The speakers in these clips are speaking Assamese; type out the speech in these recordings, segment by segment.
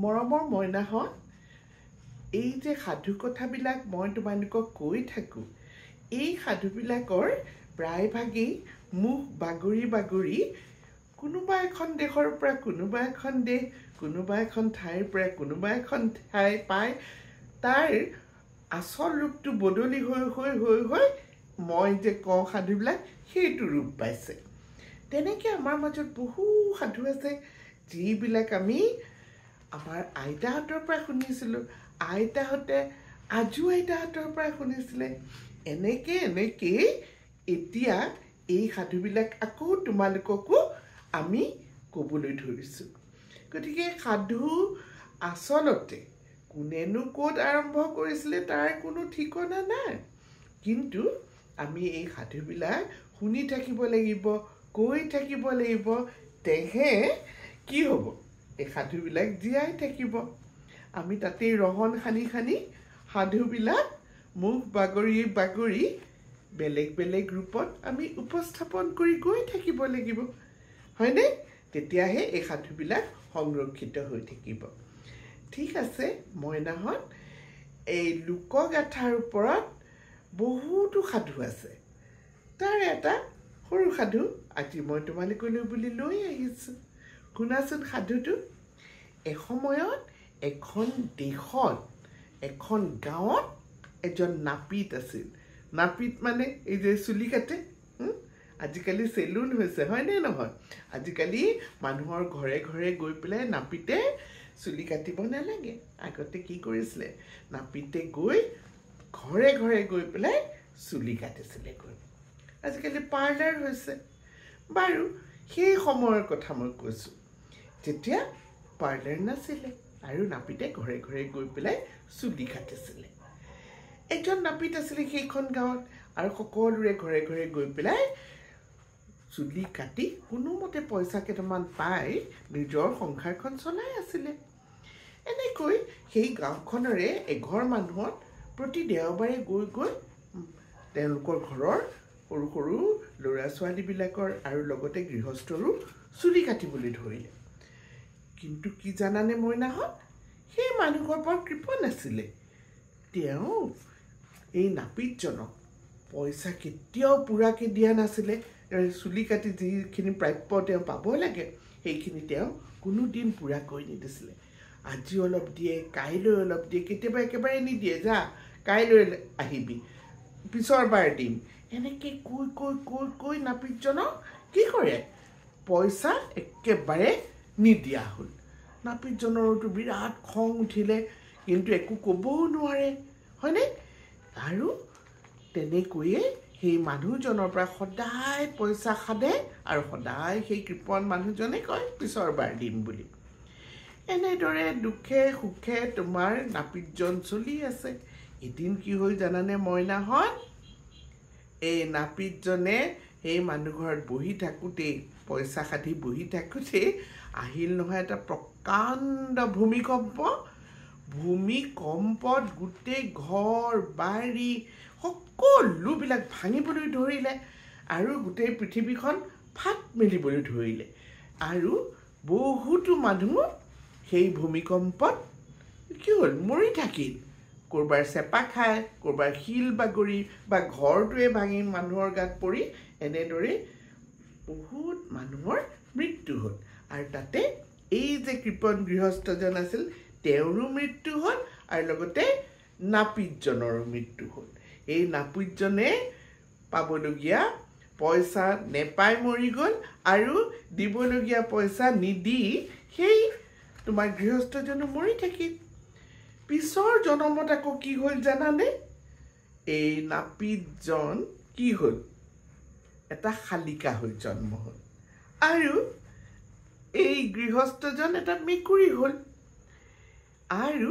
মৰমৰ মইনাহঁত, এই যে সাধু কথাবিলাক মই তোমালোকক কৈ থাকোঁ, এই সাধুবিলাকৰ প্ৰায়ভাগেই মুখ বাগৰি বাগৰি কোনোবা এখন দেশৰ পৰা কোনোবা এখন দেশ, কোনোবা এখন ঠাইৰ পৰা কোনোবা এখন ঠাই পাই তাৰ আচল ৰূপটো বদলি হৈ হৈ হৈ হৈ মই যে কওঁ সাধুবিলাক সেইটো ৰূপ পাইছে। তেনেকৈ আমাৰ মাজত বহু সাধু আছে যিবিলাক আমি আমাৰ আইতাহঁতৰ পৰা শুনিছিলোঁ, আইতাহঁতে আজু আইতাহঁতৰ পৰা শুনিছিলে। এনেকৈ এতিয়া এই সাধুবিলাক আকৌ তোমালোককো আমি ক'বলৈ ধৰিছোঁ। গতিকে সাধু আচলতে কোনেনো ক'ত আৰম্ভ কৰিছিলে তাৰ কোনো ঠিকনা নাই, কিন্তু আমি এই সাধুবিলাক শুনি থাকিব লাগিব, কৈ থাকিব লাগিব, তেহে কি হ'ব, এই সাধুবিলাক জীয়াই থাকিব। আমি তাতেই ৰহন সানি সানি সাধুবিলাক মুখ বাগৰি বাগৰি বেলেগ বেলেগ ৰূপত আমি উপস্থাপন কৰি গৈ থাকিব লাগিব, হয়নে? তেতিয়াহে এই সাধুবিলাক সংৰক্ষিত হৈ থাকিব। ঠিক আছে মইনাহঁত, এই লোকগাথাৰ ওপৰত বহুতো সাধু আছে। তাৰ এটা সৰু সাধু আজি মই তোমালোকলৈ বুলি লৈ আহিছোঁ। শুনাচোন সাধুটো। এসময়ত এখন দেশত এখন গাঁৱত এজন নাপিত আছিল। নাপিত মানে এই যে চুলি কাটে, আজিকালি চেলুন হৈছে, হয়নে নহয়? আজিকালি মানুহৰ ঘৰে ঘৰে গৈ পেলাই নাপিতে চুলি কাটিব নালাগে। আগতে কি কৰিছিলে, নাপিতে গৈ ঘৰে ঘৰে গৈ পেলাই চুলি কাটিছিলে গৈ। আজিকালি পাৰ্লাৰ হৈছে। বাৰু সেই সময়ৰ কথা মই কৈছোঁ, যেতিয়া পাৰ্লাৰ নাছিলে আৰু নাপিতে ঘৰে ঘৰে গৈ পেলাই চুলি কাটিছিলে। এজন নাপিত আছিলে সেইখন গাঁৱত আৰু সকলোৰে ঘৰে ঘৰে গৈ পেলাই চুলি কাটি কোনোমতে পইচা কেইটামান পাই নিজৰ সংসাৰখন চলাই আছিলে। এনেকৈ সেই গাঁওখনৰে এঘৰ মানুহত প্ৰতি দেওবাৰে গৈ গৈ তেওঁলোকৰ ঘৰৰ সৰু সৰু ল'ৰা ছোৱালীবিলাকৰ আৰু লগতে গৃহস্থৰো চুলি কাটিবলৈ ধৰিলে। কিন্তু কি জানানে মইনাহঁত, সেই মানুহৰ বৰ কৃপণ আছিলে। তেওঁ এই নাপিতজনক পইচা কেতিয়াও পূৰাকৈ দিয়া নাছিলে। চুলি কাটি যিখিনি প্ৰাপ্য তেওঁ পাব লাগে সেইখিনি তেওঁ কোনোদিন পূৰাকৈ নিদিছিলে। আজি অলপ দিয়ে, কাইলৈ অলপ দিয়ে, কেতিয়াবা একেবাৰে নিদিয়ে, যা কাইলৈ আহিবি, পিছৰ বাৰ দিম। এনেকৈ কৈ কৈ কৈ কৈ নাপিতজনক কি কৰে, পইচা একেবাৰে নিদিয়া হ'ল। নাপিতজনৰতো বিৰাট খং উঠিলে, কিন্তু একো ক'বও নোৱাৰে, হয়নে? আৰু তেনেকৈয়ে সেই মানুহজনৰ পৰা সদায় পইচা সাধে আৰু সদায় সেই কৃপণ মানুহজনে কয় পিছৰ বাৰ দিম বুলি। এনেদৰে দুখে সুখে তোমাৰ নাপিতজন চলি আছে। এদিন কি হ'ল জানানে মইনাহঁত, এই নাপিতজনে সেই মানুহ ঘৰত বহি থাকোঁতেই, পইচা সাধি বহি থাকোঁতেই আহিল নহয় এটা প্ৰকাণ্ড ভূমিকম্প। ভূমিকম্পত গোটেই ঘৰ বাৰী সকলোবিলাক ভাঙিবলৈ ধৰিলে আৰু গোটেই পৃথিৱীখন ফাট মেলিবলৈ ধৰিলে। আৰু বহুতো মানুহ সেই ভূমিকম্পত কি হ'ল, মৰি থাকিল। ক'ৰবাৰ চেপা খাই, ক'ৰবাৰ শিল বাগৰি বা ঘৰটোৱে ভাঙি মানুহৰ গাত পৰি এনেদৰে বহুত মানুহৰ মৃত্যু হ'ল। আৰু তাতে এই যে কৃপণ গৃহস্থজন আছিল তেওঁৰো মৃত্যু হ'ল আৰু লগতে নাপিতজনৰো মৃত্যু হ'ল। এই নাপিতজনে পাবলগীয়া পইচা নেপাই মৰি গ'ল আৰু দিবলগীয়া পইচা নিদি সেই তোমাৰ গৃহস্থজনো মৰি থাকিল। পিছৰ জনমত আকৌ কি হ'ল জানানে, এই নাপিতজন কি হ'ল, এটা শালিকা হৈ জন্ম হ'ল আৰু এই গৃহস্থজন এটা মেকুৰী হ'ল। আৰু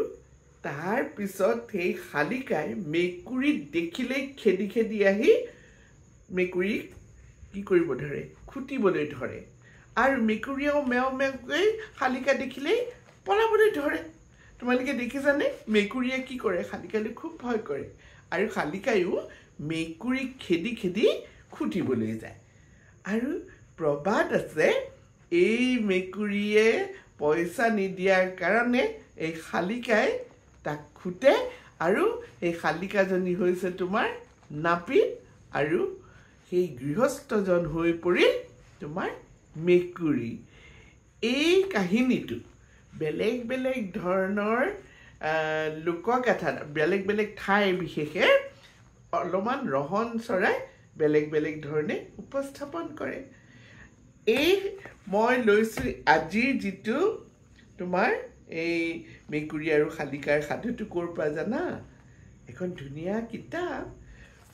তাৰ পিছত সেই শালিকাই মেকুৰীক দেখিলেই খেদি খেদি আহি মেকুৰীক কি কৰিব ধৰে, খুটিবলৈ ধৰে। আৰু মেকুৰীয়েও মেও মেওকৈ শালিকা দেখিলেই পলাবলৈ ধৰে। তোমালোকে দেখিছানে মেকুৰীয়ে কি কৰে, শালিকালৈ খুব ভয় কৰে আৰু শালিকায়ো মেকুৰীক খেদি খেদি খুটিবলৈ যায়। আৰু প্ৰবাদ আছে, এই মেকুৰীয়ে পইচা নিদিয়াৰ কাৰণে এই শালিকাই তাক খুটে আৰু এই শালিকাজনী হৈছে তোমাৰ নাপিত আৰু সেই গৃহস্থজন হৈ পৰিল তোমাৰ মেকুৰী এই কাহিনীটো বেলেগ বেলেগ ধৰণৰ লোকগাথা বেলেগ বেলেগ ঠাই বিশেষে অলপমান ৰহন চৰাই বেলেগ বেলেগ ধৰণে উপস্থাপন কৰে এই মই লৈছো আজিৰ যিটো তোমাৰ এই মেকুৰী আৰু শালিকাৰ সাধুটো ক'ৰ পৰা জানা এখন ধুনীয়া কিতাপ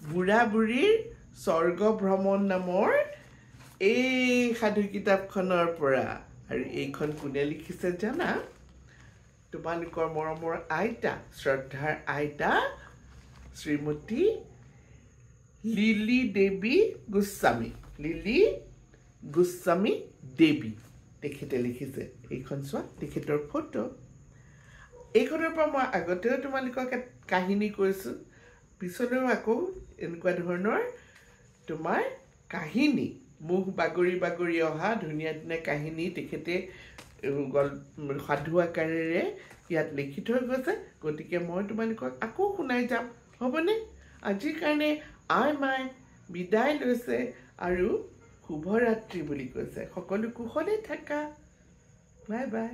বুঢ়া বুঢ়ীৰ স্বৰ্গ ভ্ৰমণ নামৰ এই সাধু কিতাপখনৰ পৰা আৰু এইখন কোনে লিখিছে জানা তোমালোকৰ মৰমৰ আইতা শ্ৰদ্ধাৰ আইতা শ্ৰীমতী লিলি দেৱী গোস্বামী দেৱী তেখেতে লিখিছে এইখন চোৱা তেখেতৰ ফটো এইখনৰ পৰা মই আগতেও তোমালোকক কাহিনী কৈছোঁ পিছলৈও আকৌ এনেকুৱা ধৰণৰ তোমাৰ কাহিনী মুখ বাগৰি বাগৰি অহা ধুনীয়া ধুনীয়া কাহিনী তেখেতে সাধু আকাৰেৰে ইয়াত লিখি থৈ গৈছে গতিকে মই তোমালোকক আকৌ শুনাই যাম হ'বনে আজিৰ কাৰণে আই মাই বিদায় লৈছে আৰু শুভৰাত্ৰি বুলি কৈছে সকলো কুশলে থাকা বাই বাই